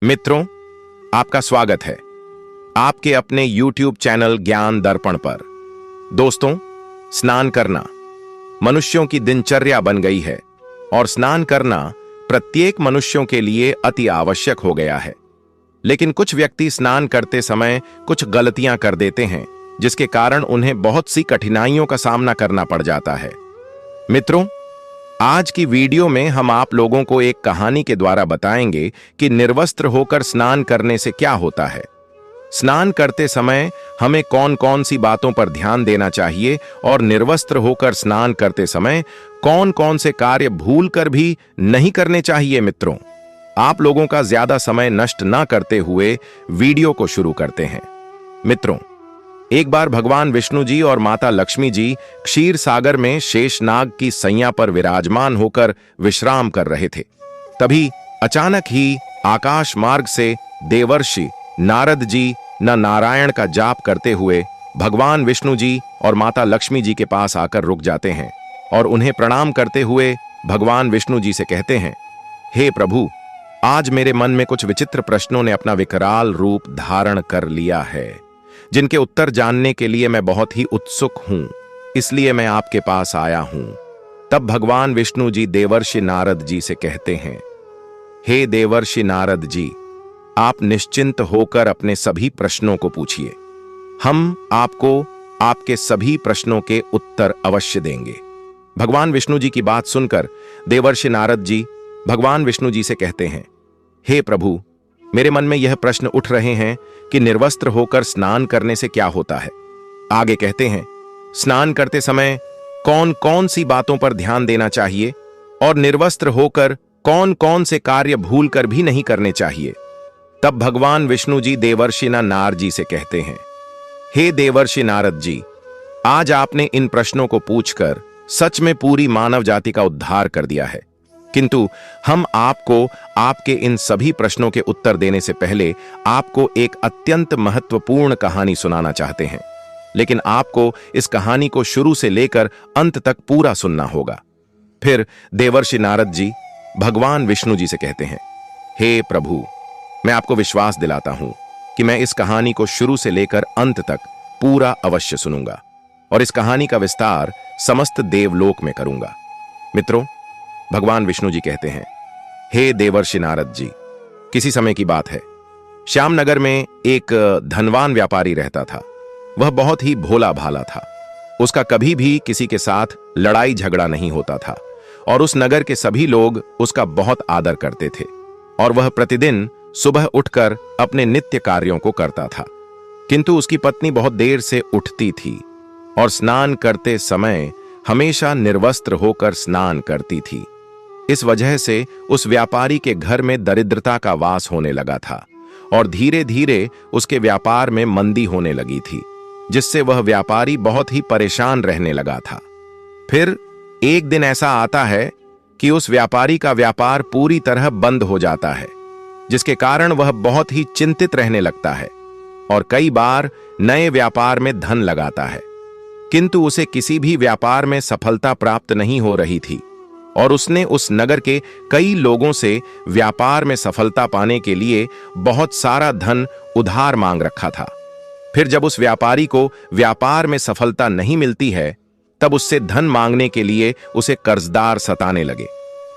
मित्रों, आपका स्वागत है आपके अपने YouTube चैनल ज्ञान दर्पण पर। दोस्तों, स्नान करना मनुष्यों की दिनचर्या बन गई है और स्नान करना प्रत्येक मनुष्यों के लिए अति आवश्यक हो गया है। लेकिन कुछ व्यक्ति स्नान करते समय कुछ गलतियां कर देते हैं, जिसके कारण उन्हें बहुत सी कठिनाइयों का सामना करना पड़ जाता है। मित्रों, आज की वीडियो में हम आप लोगों को एक कहानी के द्वारा बताएंगे कि निर्वस्त्र होकर स्नान करने से क्या होता है। स्नान करते समय हमें कौन कौन सी बातों पर ध्यान देना चाहिए और निर्वस्त्र होकर स्नान करते समय कौन कौन से कार्य भूलकर भी नहीं करने चाहिए। मित्रों, आप लोगों का ज्यादा समय नष्ट ना करते हुए वीडियो को शुरू करते हैं। मित्रों, एक बार भगवान विष्णु जी और माता लक्ष्मी जी क्षीर सागर में शेषनाग की सैया पर विराजमान होकर विश्राम कर रहे थे। तभी अचानक ही आकाश मार्ग से देवर्षि नारद जी न नारायण का जाप करते हुए भगवान विष्णु जी और माता लक्ष्मी जी के पास आकर रुक जाते हैं और उन्हें प्रणाम करते हुए भगवान विष्णु जी से कहते हैं, हे प्रभु, आज मेरे मन में कुछ विचित्र प्रश्नों ने अपना विकराल रूप धारण कर लिया है, जिनके उत्तर जानने के लिए मैं बहुत ही उत्सुक हूं, इसलिए मैं आपके पास आया हूं। तब भगवान विष्णु जी देवर्षि नारद जी से कहते हैं, हे देवर्षि नारद जी, आप निश्चिंत होकर अपने सभी प्रश्नों को पूछिए। हम आपको आपके सभी प्रश्नों के उत्तर अवश्य देंगे। भगवान विष्णु जी की बात सुनकर देवर्षि नारद जी भगवान विष्णु जी से कहते हैं, हे प्रभु, मेरे मन में यह प्रश्न उठ रहे हैं कि निर्वस्त्र होकर स्नान करने से क्या होता है। आगे कहते हैं, स्नान करते समय कौन कौन सी बातों पर ध्यान देना चाहिए और निर्वस्त्र होकर कौन कौन से कार्य भूलकर भी नहीं करने चाहिए। तब भगवान विष्णु जी देवर्षि नारद जी से कहते हैं, हे देवर्षि नारद जी, आज आपने इन प्रश्नों को पूछकर सच में पूरी मानव जाति का उद्धार कर दिया है। किंतु हम आपको आपके इन सभी प्रश्नों के उत्तर देने से पहले आपको एक अत्यंत महत्वपूर्ण कहानी सुनाना चाहते हैं। लेकिन आपको इस कहानी को शुरू से लेकर अंत तक पूरा सुनना होगा। फिर देवर्षि नारद जी भगवान विष्णु जी से कहते हैं, हे प्रभु, मैं आपको विश्वास दिलाता हूं कि मैं इस कहानी को शुरू से लेकर अंत तक पूरा अवश्य सुनूंगा और इस कहानी का विस्तार समस्त देवलोक में करूंगा। मित्रों, भगवान विष्णु जी कहते हैं, हे देवर्षि नारद जी, किसी समय की बात है, श्यामनगर में एक धनवान व्यापारी रहता था। वह बहुत ही भोला भाला था। उसका कभी भी किसी के साथ लड़ाई झगड़ा नहीं होता था और उस नगर के सभी लोग उसका बहुत आदर करते थे और वह प्रतिदिन सुबह उठकर अपने नित्य कार्यों को करता था। किंतु उसकी पत्नी बहुत देर से उठती थी और स्नान करते समय हमेशा निर्वस्त्र होकर स्नान करती थी। इस वजह से उस व्यापारी के घर में दरिद्रता का वास होने लगा था और धीरे धीरे उसके व्यापार में मंदी होने लगी थी, जिससे वह व्यापारी बहुत ही परेशान रहने लगा था। फिर एक दिन ऐसा आता है कि उस व्यापारी का व्यापार पूरी तरह बंद हो जाता है, जिसके कारण वह बहुत ही चिंतित रहने लगता है और कई बार नए व्यापार में धन लगाता है, किंतु उसे किसी भी व्यापार में सफलता प्राप्त नहीं हो रही थी और उसने उस नगर के कई लोगों से व्यापार में सफलता पाने के लिए बहुत सारा धन उधार मांग रखा था। फिर जब उस व्यापारी को व्यापार में सफलता नहीं मिलती है, तब उससे धन मांगने के लिए उसे कर्जदार सताने लगे।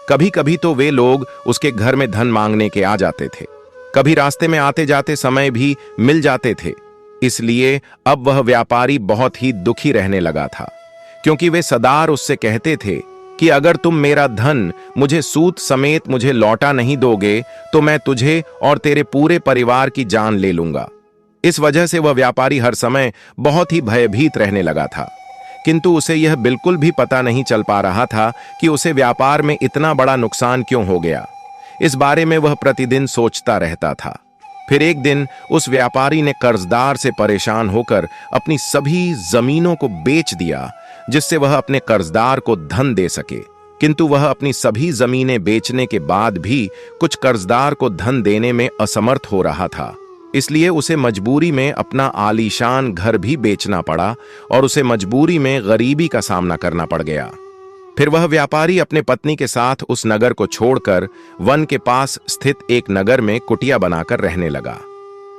कभी कभी तो वे लोग उसके घर में धन मांगने के आ जाते थे, कभी रास्ते में आते जाते समय भी मिल जाते थे। इसलिए अब वह व्यापारी बहुत ही दुखी रहने लगा था, क्योंकि वे सदार उससे कहते थे कि अगर तुम मेरा धन मुझे सूद समेत मुझे लौटा नहीं दोगे तो मैं तुझे और तेरे पूरे परिवार की जान ले लूंगा। इस वजह से वह व्यापारी हर समय बहुत ही भयभीत रहने लगा था, किंतु उसे यह बिल्कुल भी पता नहीं चल पा रहा था कि उसे व्यापार में इतना बड़ा नुकसान क्यों हो गया। इस बारे में वह प्रतिदिन सोचता रहता था। फिर एक दिन उस व्यापारी ने कर्जदार से परेशान होकर अपनी सभी जमीनों को बेच दिया, जिससे वह अपने कर्जदार को धन दे सके। किंतु वह अपनी सभी जमीनें बेचने के बाद भी कुछ कर्जदार को धन देने में असमर्थ हो रहा था। इसलिए उसे मजबूरी में अपना आलीशान घर भी बेचना पड़ा और उसे मजबूरी में गरीबी का सामना करना पड़ गया। फिर वह व्यापारी अपने पत्नी के साथ उस नगर को छोड़कर वन के पास स्थित एक नगर में कुटिया बनाकर रहने लगा।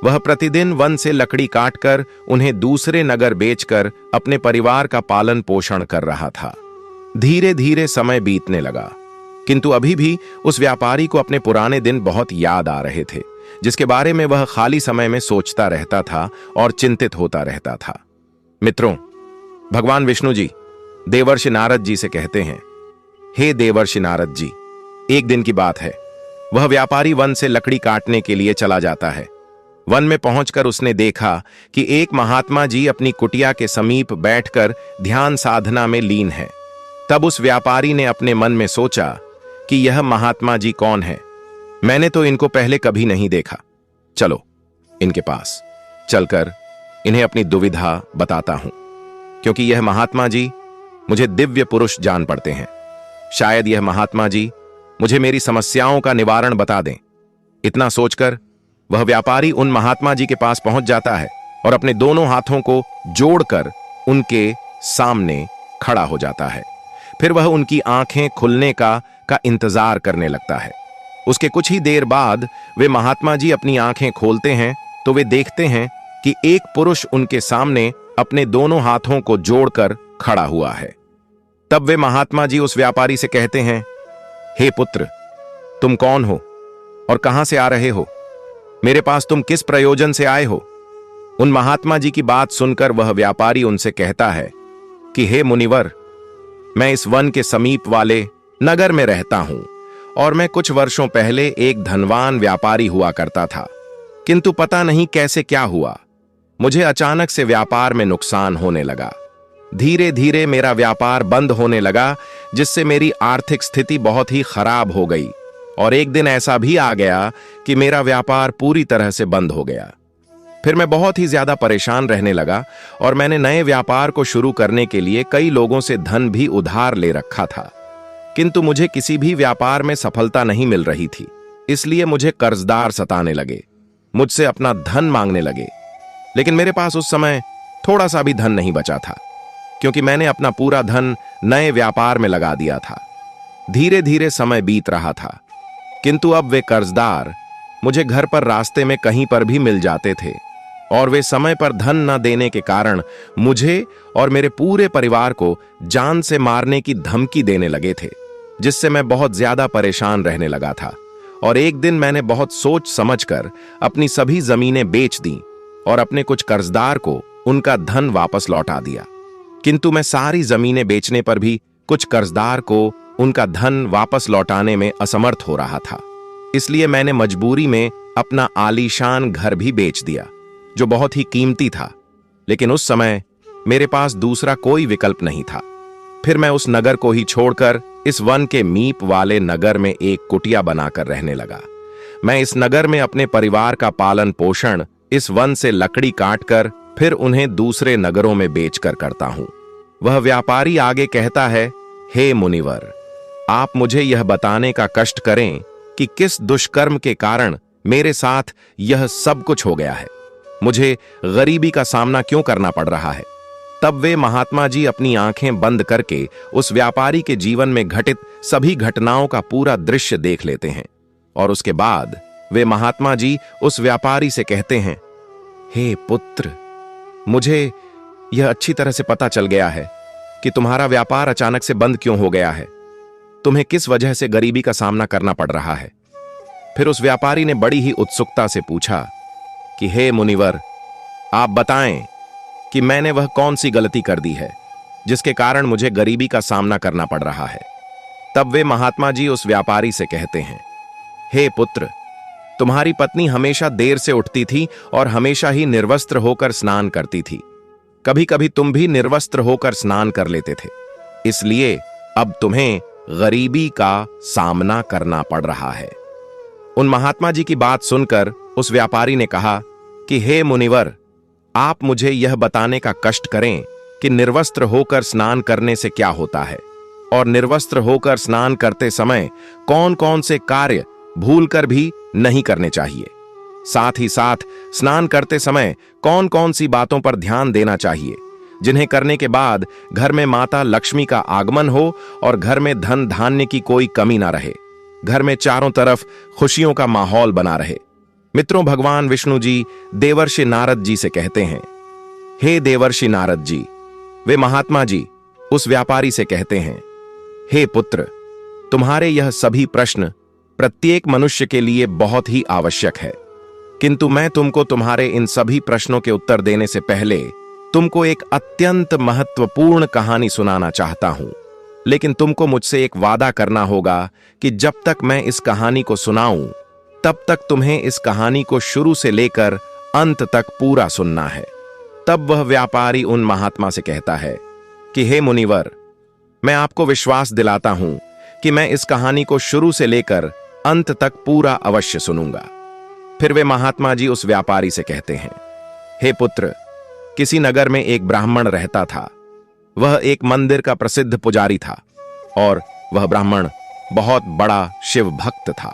वह प्रतिदिन वन से लकड़ी काटकर उन्हें दूसरे नगर बेचकर अपने परिवार का पालन पोषण कर रहा था। धीरे धीरे समय बीतने लगा, किंतु अभी भी उस व्यापारी को अपने पुराने दिन बहुत याद आ रहे थे, जिसके बारे में वह खाली समय में सोचता रहता था और चिंतित होता रहता था। मित्रों, भगवान विष्णु जी देवर्षि नारद जी से कहते हैं, हे देवर्षि नारद जी, एक दिन की बात है, वह व्यापारी वन से लकड़ी काटने के लिए चला जाता है। वन में पहुंचकर उसने देखा कि एक महात्मा जी अपनी कुटिया के समीप बैठकर ध्यान साधना में लीन है। तब उस व्यापारी ने अपने मन में सोचा कि यह महात्मा जी कौन है? मैंने तो इनको पहले कभी नहीं देखा। चलो इनके पास चलकर इन्हें अपनी दुविधा बताता हूं, क्योंकि यह महात्मा जी मुझे दिव्य पुरुष जान पड़ते हैं। शायद यह महात्मा जी मुझे मेरी समस्याओं का निवारण बता दें। इतना सोचकर वह व्यापारी उन महात्मा जी के पास पहुंच जाता है और अपने दोनों हाथों को जोड़कर उनके सामने खड़ा हो जाता है। फिर वह उनकी आंखें खुलने का इंतजार करने लगता है। उसके कुछ ही देर बाद वे महात्मा जी अपनी आंखें खोलते हैं तो वे देखते हैं कि एक पुरुष उनके सामने अपने दोनों हाथों को जोड़कर खड़ा हुआ है। तब वे महात्मा जी उस व्यापारी से कहते हैं, हे पुत्र, तुम कौन हो और कहां से आ रहे हो? मेरे पास तुम किस प्रयोजन से आए हो? उन महात्मा जी की बात सुनकर वह व्यापारी उनसे कहता है कि हे मुनिवर, मैं इस वन के समीप वाले नगर में रहता हूं और मैं कुछ वर्षों पहले एक धनवान व्यापारी हुआ करता था, किंतु पता नहीं कैसे क्या हुआ, मुझे अचानक से व्यापार में नुकसान होने लगा। धीरे धीरे मेरा व्यापार बंद होने लगा, जिससे मेरी आर्थिक स्थिति बहुत ही खराब हो गई और एक दिन ऐसा भी आ गया कि मेरा व्यापार पूरी तरह से बंद हो गया। फिर मैं बहुत ही ज्यादा परेशान रहने लगा और मैंने नए व्यापार को शुरू करने के लिए कई लोगों से धन भी उधार ले रखा था, किंतु मुझे किसी भी व्यापार में सफलता नहीं मिल रही थी। इसलिए मुझे कर्जदार सताने लगे, मुझसे अपना धन मांगने लगे। लेकिन मेरे पास उस समय थोड़ा सा भी धन नहीं बचा था, क्योंकि मैंने अपना पूरा धन नए व्यापार में लगा दिया था। धीरे धीरे समय बीत रहा था, किंतु अब वे कर्जदार मुझे घर पर रास्ते में कहीं पर भी मिल जाते थे और वे समय पर धन न देने के कारण मुझे और मेरे पूरे परिवार को जान से मारने की धमकी देने लगे थे, जिससे मैं बहुत ज्यादा परेशान रहने लगा था। और एक दिन मैंने बहुत सोच समझकर अपनी सभी जमीनें बेच दी और अपने कुछ कर्जदार को उनका धन वापस लौटा दिया। किंतु मैं सारी जमीनें बेचने पर भी कुछ कर्जदार को उनका धन वापस लौटाने में असमर्थ हो रहा था। इसलिए मैंने मजबूरी में अपना आलीशान घर भी बेच दिया, जो बहुत ही कीमती था। लेकिन उस समय मेरे पास दूसरा कोई विकल्प नहीं था। फिर मैं उस नगर को ही छोड़कर इस वन के मीप वाले नगर में एक कुटिया बनाकर रहने लगा। मैं इस नगर में अपने परिवार का पालन पोषण इस वन से लकड़ी काटकर फिर उन्हें दूसरे नगरों में बेचकर करता हूं। वह व्यापारी आगे कहता है, हे मुनिवर, आप मुझे यह बताने का कष्ट करें कि किस दुष्कर्म के कारण मेरे साथ यह सब कुछ हो गया है। मुझे गरीबी का सामना क्यों करना पड़ रहा है? तब वे महात्मा जी अपनी आंखें बंद करके उस व्यापारी के जीवन में घटित सभी घटनाओं का पूरा दृश्य देख लेते हैं और उसके बाद वे महात्मा जी उस व्यापारी से कहते हैं, हे पुत्र, मुझे यह अच्छी तरह से पता चल गया है कि तुम्हारा व्यापार अचानक से बंद क्यों हो गया है। तुम्हें किस वजह से गरीबी का सामना करना पड़ रहा है। फिर उस व्यापारी ने बड़ी ही उत्सुकता से पूछा कि हे मुनिवर, आप बताएं कि मैंने वह कौन सी गलती कर दी है जिसके कारण मुझे गरीबी का सामना करना पड़ रहा है। तब वे महात्मा जी उस व्यापारी से कहते हैं, हे पुत्र, तुम्हारी पत्नी हमेशा देर से उठती थी और हमेशा ही निर्वस्त्र होकर स्नान करती थी। कभी कभी तुम भी निर्वस्त्र होकर स्नान कर लेते थे, इसलिए अब तुम्हें गरीबी का सामना करना पड़ रहा है। उन महात्मा जी की बात सुनकर उस व्यापारी ने कहा कि हे मुनिवर, आप मुझे यह बताने का कष्ट करें कि निर्वस्त्र होकर स्नान करने से क्या होता है और निर्वस्त्र होकर स्नान करते समय कौन कौन से कार्य भूलकर भी नहीं करने चाहिए। साथ ही साथ स्नान करते समय कौन कौन सी बातों पर ध्यान देना चाहिए जिन्हें करने के बाद घर में माता लक्ष्मी का आगमन हो और घर में धन धान्य की कोई कमी ना रहे, घर में चारों तरफ खुशियों का माहौल बना रहे। मित्रों, भगवान विष्णु जी देवर्षि नारद जी से कहते हैं, हे देवर्षि नारद जी। वे महात्मा जी उस व्यापारी से कहते हैं, हे पुत्र, तुम्हारे यह सभी प्रश्न प्रत्येक मनुष्य के लिए बहुत ही आवश्यक है, किंतु मैं तुमको तुम्हारे इन सभी प्रश्नों के उत्तर देने से पहले तुमको एक अत्यंत महत्वपूर्ण कहानी सुनाना चाहता हूं। लेकिन तुमको मुझसे एक वादा करना होगा कि जब तक मैं इस कहानी को सुनाऊं, तब तक तुम्हें इस कहानी को शुरू से लेकर अंत तक पूरा सुनना है। तब वह व्यापारी उन महात्मा से कहता है कि हे मुनिवर, मैं आपको विश्वास दिलाता हूं कि मैं इस कहानी को शुरू से लेकर अंत तक पूरा अवश्य सुनूंगा। फिर वे महात्मा जी उस व्यापारी से कहते हैं, हे पुत्र, किसी नगर में एक ब्राह्मण रहता था। वह एक मंदिर का प्रसिद्ध पुजारी था और वह ब्राह्मण बहुत बड़ा शिव भक्त था।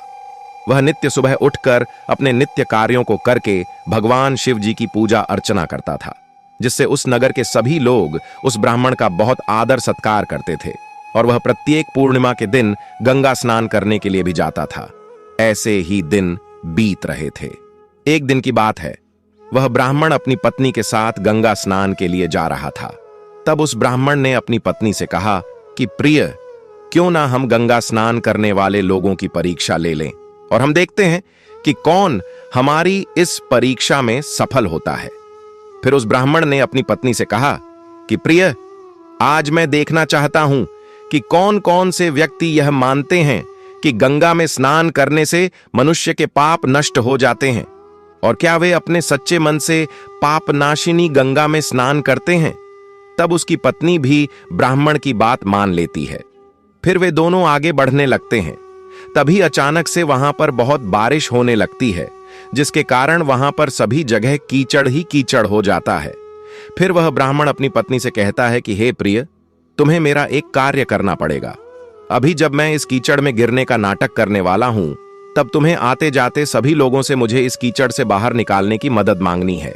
वह नित्य सुबह उठकर अपने नित्य कार्यों को करके भगवान शिव जी की पूजा अर्चना करता था, जिससे उस नगर के सभी लोग उस ब्राह्मण का बहुत आदर सत्कार करते थे। और वह प्रत्येक पूर्णिमा के दिन गंगा स्नान करने के लिए भी जाता था। ऐसे ही दिन बीत रहे थे। एक दिन की बात है, वह ब्राह्मण अपनी पत्नी के साथ गंगा स्नान के लिए जा रहा था। तब उस ब्राह्मण ने अपनी पत्नी से कहा कि प्रिय, क्यों ना हम गंगा स्नान करने वाले लोगों की परीक्षा ले लें और हम देखते हैं कि कौन हमारी इस परीक्षा में सफल होता है। फिर उस ब्राह्मण ने अपनी पत्नी से कहा कि प्रिय, आज मैं देखना चाहता हूं कि कौन कौन से व्यक्ति यह मानते हैं कि गंगा में स्नान करने से मनुष्य के पाप नष्ट हो जाते हैं, और क्या वे अपने सच्चे मन से पापनाशिनी गंगा में स्नान करते हैं। तब उसकी पत्नी भी ब्राह्मण की बात मान लेती है। फिर वे दोनों आगे बढ़ने लगते हैं। तभी अचानक से वहां पर बहुत बारिश होने लगती है, जिसके कारण वहां पर सभी जगह कीचड़ ही कीचड़ हो जाता है। फिर वह ब्राह्मण अपनी पत्नी से कहता है कि हे प्रिय, तुम्हें मेरा एक कार्य करना पड़ेगा। अभी जब मैं इस कीचड़ में गिरने का नाटक करने वाला हूं, तब तुम्हें आते जाते सभी लोगों से मुझे इस कीचड़ से बाहर निकालने की मदद मांगनी है।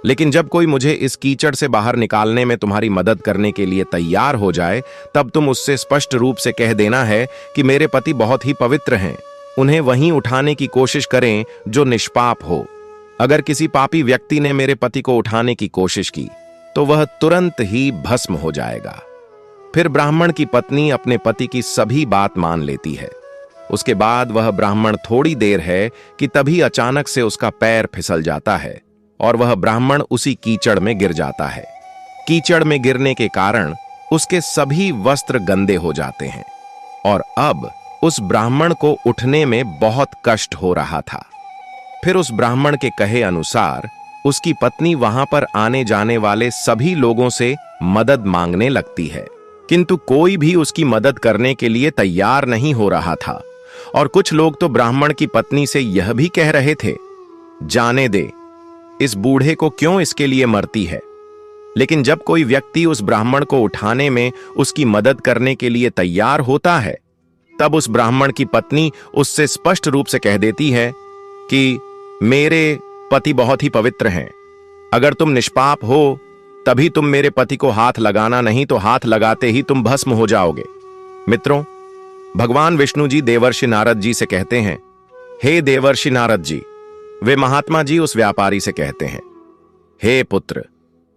लेकिन जब कोई मुझे इस कीचड़ से बाहर निकालने में तुम्हारी मदद करने के लिए तैयार हो जाए, तब तुम उससे स्पष्ट रूप से कह देना है कि मेरे पति बहुत ही पवित्र हैं, उन्हें वहीं उठाने की कोशिश करें जो निष्पाप हो। अगर किसी पापी व्यक्ति ने मेरे पति को उठाने की कोशिश की, तो वह तुरंत ही भस्म हो जाएगा। फिर ब्राह्मण की पत्नी अपने पति की सभी बात मान लेती है। उसके बाद वह ब्राह्मण थोड़ी देर है कि तभी अचानक से उसका पैर फिसल जाता है और वह ब्राह्मण उसी कीचड़ में गिर जाता है। कीचड़ में गिरने के कारण उसके सभी वस्त्र गंदे हो जाते हैं और अब उस ब्राह्मण को उठने में बहुत कष्ट हो रहा था। फिर उस ब्राह्मण के कहे अनुसार उसकी पत्नी वहां पर आने जाने वाले सभी लोगों से मदद मांगने लगती है, किंतु कोई भी उसकी मदद करने के लिए तैयार नहीं हो रहा था। और कुछ लोग तो ब्राह्मण की पत्नी से यह भी कह रहे थे, जाने दे, इस बूढ़े को क्यों इसके लिए मरती है। लेकिन जब कोई व्यक्ति उस ब्राह्मण को उठाने में उसकी मदद करने के लिए तैयार होता है, तब उस ब्राह्मण की पत्नी उससे स्पष्ट रूप से कह देती है कि मेरे पति बहुत ही पवित्र हैं, अगर तुम निष्पाप हो तभी तुम मेरे पति को हाथ लगाना, नहीं तो हाथ लगाते ही तुम भस्म हो जाओगे। मित्रों, भगवान विष्णु जी देवर्षि नारद जी से कहते हैं, हे देवर्षि नारद जी। वे महात्मा जी उस व्यापारी से कहते हैं, हे पुत्र,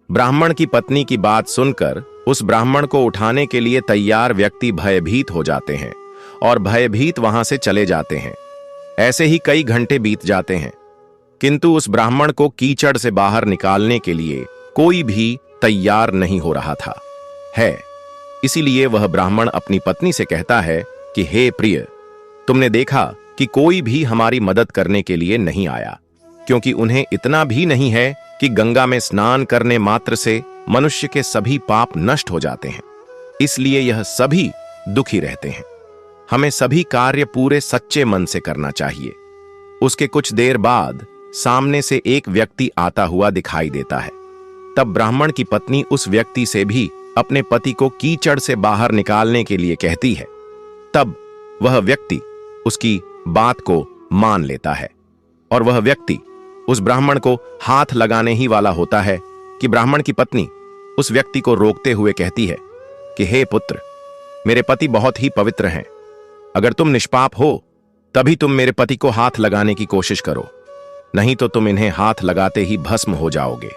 ब्राह्मण की पत्नी की बात सुनकर उस ब्राह्मण को उठाने के लिए तैयार व्यक्ति भयभीत हो जाते हैं और भयभीत वहां से चले जाते हैं। ऐसे ही कई घंटे बीत जाते हैं, किंतु उस ब्राह्मण को कीचड़ से बाहर निकालने के लिए कोई भी तैयार नहीं हो रहा था है। इसीलिए वह ब्राह्मण अपनी पत्नी से कहता है कि हे प्रिय, तुमने देखा कि कोई भी हमारी मदद करने के लिए नहीं आया, क्योंकि उन्हें इतना भी नहीं है कि गंगा में स्नान करने मात्र से मनुष्य के सभी पाप नष्ट हो जाते हैं। इसलिए यह सभी दुखी रहते हैं। हमें सभी कार्य पूरे सच्चे मन से करना चाहिए। उसके कुछ देर बाद सामने से एक व्यक्ति आता हुआ दिखाई देता है। तब ब्राह्मण की पत्नी उस व्यक्ति से भी अपने पति को कीचड़ से बाहर निकालने के लिए कहती है। तब वह व्यक्ति उसकी बात को मान लेता है और वह व्यक्ति उस ब्राह्मण को हाथ लगाने ही वाला होता है कि ब्राह्मण की पत्नी उस व्यक्ति को रोकते हुए कहती है कि हे पुत्र, मेरे पति बहुत ही पवित्र हैं। अगर तुम निष्पाप हो तभी तुम मेरे पति को हाथ लगाने की कोशिश करो, नहीं तो तुम इन्हें हाथ लगाते ही भस्म हो जाओगे।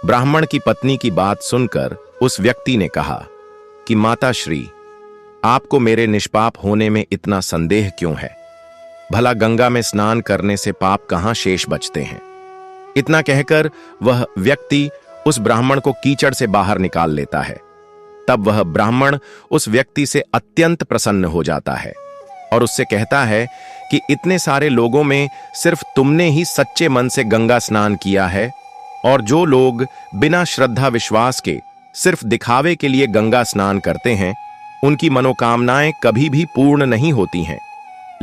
ब्राह्मण की पत्नी की बात सुनकर उस व्यक्ति ने कहा कि माता श्री, आपको मेरे निष्पाप होने में इतना संदेह क्यों है? भला गंगा में स्नान करने से पाप कहां शेष बचते हैं? इतना कहकर वह व्यक्ति उस ब्राह्मण को कीचड़ से बाहर निकाल लेता है। तब वह ब्राह्मण उस व्यक्ति से अत्यंत प्रसन्न हो जाता है और उससे कहता है कि इतने सारे लोगों में सिर्फ तुमने ही सच्चे मन से गंगा स्नान किया है, और जो लोग बिना श्रद्धा विश्वास के सिर्फ दिखावे के लिए गंगा स्नान करते हैं, उनकी मनोकामनाएं कभी भी पूर्ण नहीं होती हैं।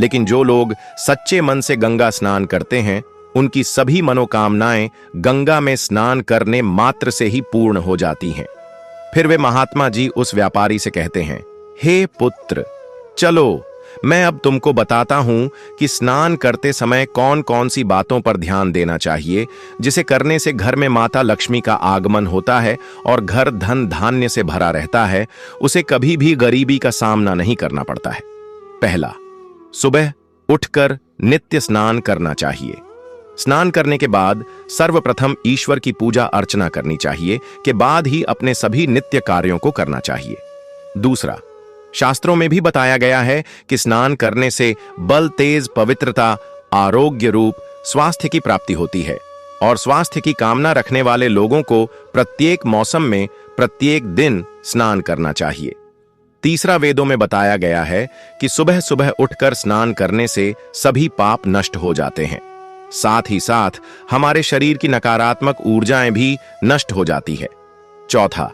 लेकिन जो लोग सच्चे मन से गंगा स्नान करते हैं, उनकी सभी मनोकामनाएं गंगा में स्नान करने मात्र से ही पूर्ण हो जाती हैं। फिर वे महात्मा जी उस व्यापारी से कहते हैं, हे पुत्र, चलो मैं अब तुमको बताता हूं कि स्नान करते समय कौन कौन सी बातों पर ध्यान देना चाहिए, जिसे करने से घर में माता लक्ष्मी का आगमन होता है और घर धन धान्य से भरा रहता है। उसे कभी भी गरीबी का सामना नहीं करना पड़ता है। पहला, सुबह उठकर नित्य स्नान करना चाहिए। स्नान करने के बाद सर्वप्रथम ईश्वर की पूजा अर्चना करनी चाहिए, के बाद ही अपने सभी नित्य कार्यों को करना चाहिए। दूसरा, शास्त्रों में भी बताया गया है कि स्नान करने से बल, तेज, पवित्रता, आरोग्य रूप स्वास्थ्य की प्राप्ति होती है, और स्वास्थ्य की कामना रखने वाले लोगों को प्रत्येक मौसम में प्रत्येक दिन स्नान करना चाहिए। तीसरा, वेदों में बताया गया है कि सुबह सुबह उठकर स्नान करने से सभी पाप नष्ट हो जाते हैं। साथ ही साथ हमारे शरीर की नकारात्मक ऊर्जाएं भी नष्ट हो जाती है। चौथा,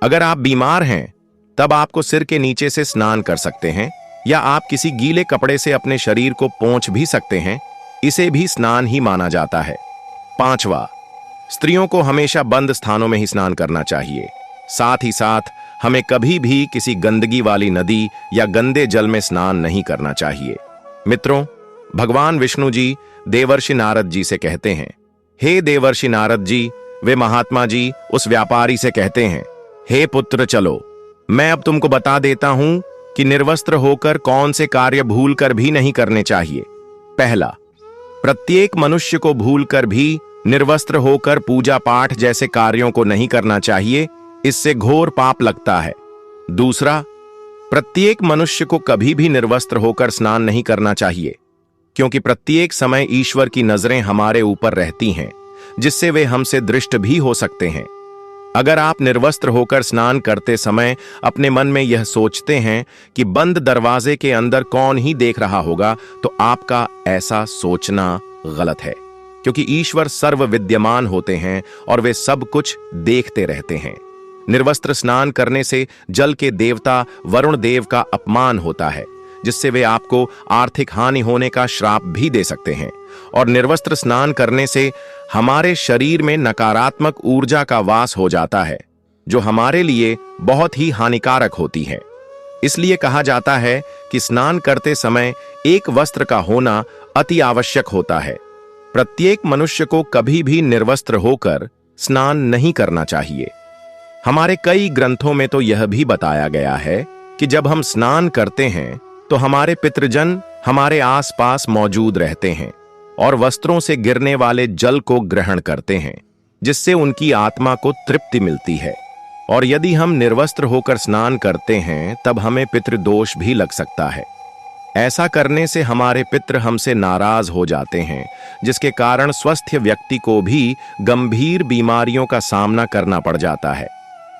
अगर आप बीमार हैं तब आपको सिर के नीचे से स्नान कर सकते हैं, या आप किसी गीले कपड़े से अपने शरीर को पोंछ भी सकते हैं। इसे भी स्नान ही माना जाता है। पांचवा, स्त्रियों को हमेशा बंद स्थानों में ही स्नान करना चाहिए। साथ ही साथ हमें कभी भी किसी गंदगी वाली नदी या गंदे जल में स्नान नहीं करना चाहिए। मित्रों, भगवान विष्णु जी देवर्षि नारद जी से कहते हैं, हे देवर्षि नारद जी, वे महात्मा जी उस व्यापारी से कहते हैं, हे पुत्र, चलो मैं अब तुमको बता देता हूं कि निर्वस्त्र होकर कौन से कार्य भूलकर भी नहीं करने चाहिए। पहला, प्रत्येक मनुष्य को भूलकर भी निर्वस्त्र होकर पूजा पाठ जैसे कार्यों को नहीं करना चाहिए, इससे घोर पाप लगता है। दूसरा, प्रत्येक मनुष्य को कभी भी निर्वस्त्र होकर स्नान नहीं करना चाहिए, क्योंकि प्रत्येक समय ईश्वर की नजरें हमारे ऊपर रहती हैं, जिससे वे हमसे दृष्ट भी हो सकते हैं। अगर आप निर्वस्त्र होकर स्नान करते समय अपने मन में यह सोचते हैं कि बंद दरवाजे के अंदर कौन ही देख रहा होगा, तो आपका ऐसा सोचना गलत है, क्योंकि ईश्वर सर्व विद्यमान होते हैं और वे सब कुछ देखते रहते हैं। निर्वस्त्र स्नान करने से जल के देवता वरुण देव का अपमान होता है, जिससे वे आपको आर्थिक हानि होने का श्राप भी दे सकते हैं। और निर्वस्त्र स्नान करने से हमारे शरीर में नकारात्मक ऊर्जा का वास हो जाता है, जो हमारे लिए बहुत ही हानिकारक होती है। इसलिए कहा जाता है कि स्नान करते समय एक वस्त्र का होना अति आवश्यक होता है। प्रत्येक मनुष्य को कभी भी निर्वस्त्र होकर स्नान नहीं करना चाहिए। हमारे कई ग्रंथों में तो यह भी बताया गया है कि जब हम स्नान करते हैं तो हमारे पितृजन हमारे आसपास मौजूद रहते हैं और वस्त्रों से गिरने वाले जल को ग्रहण करते हैं, जिससे उनकी आत्मा को तृप्ति मिलती है। और यदि हम निर्वस्त्र होकर स्नान करते हैं तब हमें पितृदोष भी लग सकता है। ऐसा करने से हमारे पितृ हमसे नाराज हो जाते हैं, जिसके कारण स्वस्थ व्यक्ति को भी गंभीर बीमारियों का सामना करना पड़ जाता है।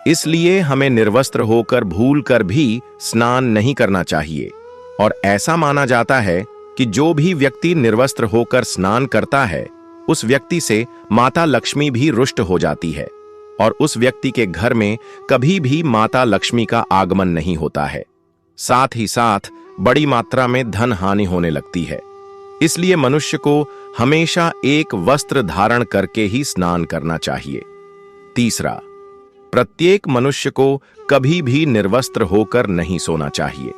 इसलिए हमें निर्वस्त्र होकर भूलकर भी स्नान नहीं करना चाहिए। और ऐसा माना जाता है कि जो भी व्यक्ति निर्वस्त्र होकर स्नान करता है, उस व्यक्ति से माता लक्ष्मी भी रुष्ट हो जाती है और उस व्यक्ति के घर में कभी भी माता लक्ष्मी का आगमन नहीं होता है। साथ ही साथ बड़ी मात्रा में धन हानि होने लगती है। इसलिए मनुष्य को हमेशा एक वस्त्र धारण करके ही स्नान करना चाहिए। तीसरा, प्रत्येक मनुष्य को कभी भी निर्वस्त्र होकर नहीं सोना चाहिए।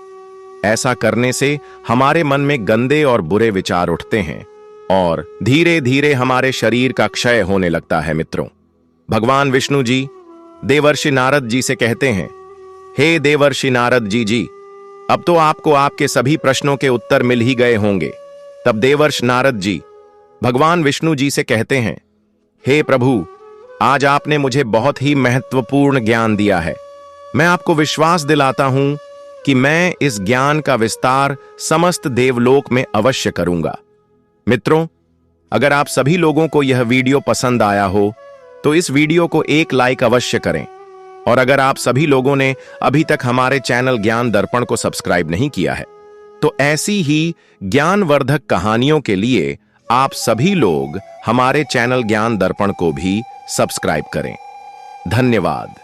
ऐसा करने से हमारे मन में गंदे और बुरे विचार उठते हैं और धीरे धीरे हमारे शरीर का क्षय होने लगता है। मित्रों, भगवान विष्णु जी देवर्षि नारद जी से कहते हैं, हे देवर्षि नारद जी, अब तो आपको आपके सभी प्रश्नों के उत्तर मिल ही गए होंगे। तब देवर्षि नारद जी भगवान विष्णु जी से कहते हैं, हे प्रभु, आज आपने मुझे बहुत ही महत्वपूर्ण ज्ञान दिया है। मैं आपको विश्वास दिलाता हूं कि मैं इस ज्ञान का विस्तार समस्त देवलोक में अवश्य करूंगा। मित्रों, अगर आप सभी लोगों को यह वीडियो पसंद आया हो तो इस वीडियो को एक लाइक अवश्य करें। और अगर आप सभी लोगों ने अभी तक हमारे चैनल ज्ञान दर्पण को सब्सक्राइब नहीं किया है तो ऐसी ही ज्ञानवर्धक कहानियों के लिए आप सभी लोग हमारे चैनल ज्ञान दर्पण को भी सब्सक्राइब करें। धन्यवाद।